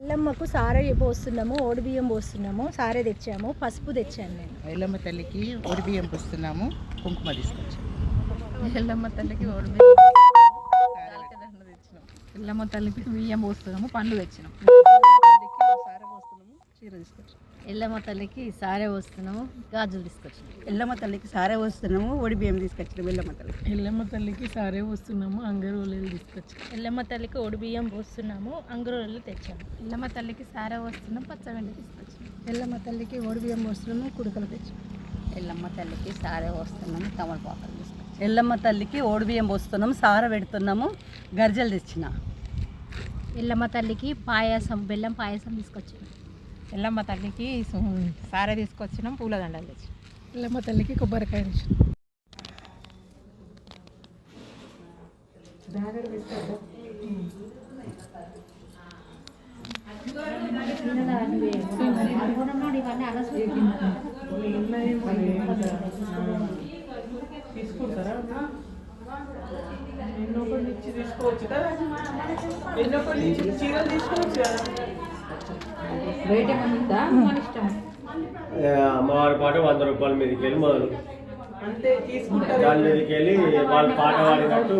ఎల్లమ్మకు సారే పోస్తున్నాము, ఓడిబియ్యం పోస్తున్నాము, సారే తెచ్చాము, పసుపు తెచ్చాను నేను. ఎల్లమ్మ తల్లికి ఓడిబియ్యం పోస్తున్నాము, కుంకుమ తీసుకొచ్చాము. ఎల్లమ్మ తల్లికి ఓడిబియ్యం తెచ్చినాం. ఎల్లమ్మ తల్లికి బియ్యం పోస్తున్నాము, పండ్లు తెచ్చినాం. ఎల్లమ్మ తల్లికి సారే పోస్తున్నాము, గాజులు తీసుకొచ్చినాం. ఎల్లమ్మ తల్లికి సారే పోస్తున్నాము, ఒడి బియ్యం తీసుకొచ్చినాము. ఎల్లమ్మ తల్లికి సారే పోస్తున్నాము, అంగరోలీలు తీసుకొచ్చాం. ఎల్లమ్మ తల్లికి ఓడిబియ్యం పోస్తున్నాము, అంగురోలు తెచ్చాము. ఎల్లమ్మ తల్లికి సారే పోస్తున్నాం, పచ్చగండి తీసుకొచ్చాం. ఎల్లమ్మ తల్లికి ఓడిబియ్యం పోస్తున్నాము, కుడుకలు తెచ్చాము. ఎల్లమ్మ తల్లికి సారే పోస్తున్నాము, తమలపాకులు తీసుకొచ్చాం. ఎల్లమ్మ తల్లికి ఓడి బియ్యం పోస్తున్నాము, సార పెడుతున్నాము, గర్జలు తెచ్చిన. ఎల్లమ్మ తల్లికి పాయసం, బెల్లం పాయసం తీసుకొచ్చాము. ఎల్లమ్మ తల్లికి సారే తీసుకొచ్చినాం, పూలదండలు తెచ్చినాం. ఎల్లమ్మ తల్లికి కొబ్బరికాయ తెచ్చాము. అమ్మవారి పాట 100 రూపాయల మీదకి వెళ్ళి మొదలు దాని మీదకి వెళ్ళి వాళ్ళు పాట పాడినట్టు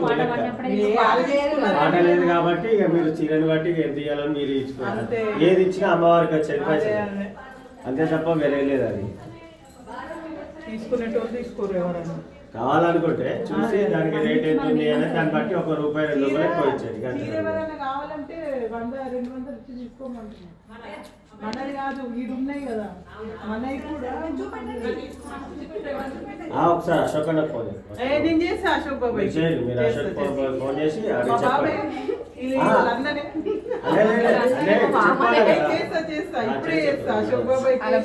పాట లేదు కాబట్టి ఇక మీరు చీరని బట్టి ఎంత ఇవ్వాలని మీరు ఇచ్చుకోవాలి. ఏది ఇచ్చినా అమ్మవారికి వచ్చేది పైసలు అంతే తప్ప వేరే లేదు. అది కావాలనుకుంటే చూసి దానికి రేట్ ఎంత ఉంది అనేది దాన్ని బట్టి ₹1 ₹2 ఎక్కువ ఇచ్చేది. ఒకసారి అశోక్ అన్న ఫోన్ చేయండి. మీరు అశోక్ ఫోన్ చేసి అడిగి చెప్పండి.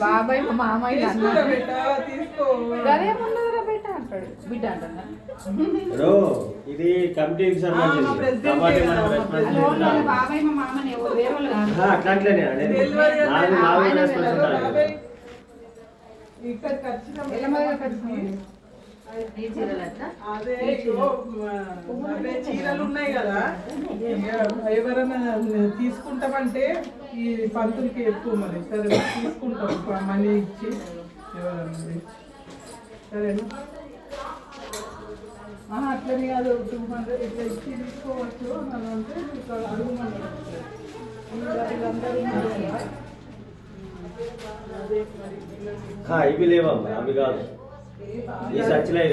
బాబాయ్ మా మామయ్య ఇది కమిటీకి సంబంధించి అట్లాంటినే చీరలు ఉన్నాయి కదా, ఎవరైనా తీసుకుంటామంటే ఈ పంతులకి ఎక్కువ మరి సరే తీసుకుంటాం మనీ ఇచ్చి ఎవరన్నా సరేనా. అట్లని కాదు 200 ఇట్లా ఇచ్చి తీసుకోవచ్చు అని అంటే అడుగుమన్నారు. ఇవి లేవమ్మా, అవి కాదు ఈ సచ్చిలే.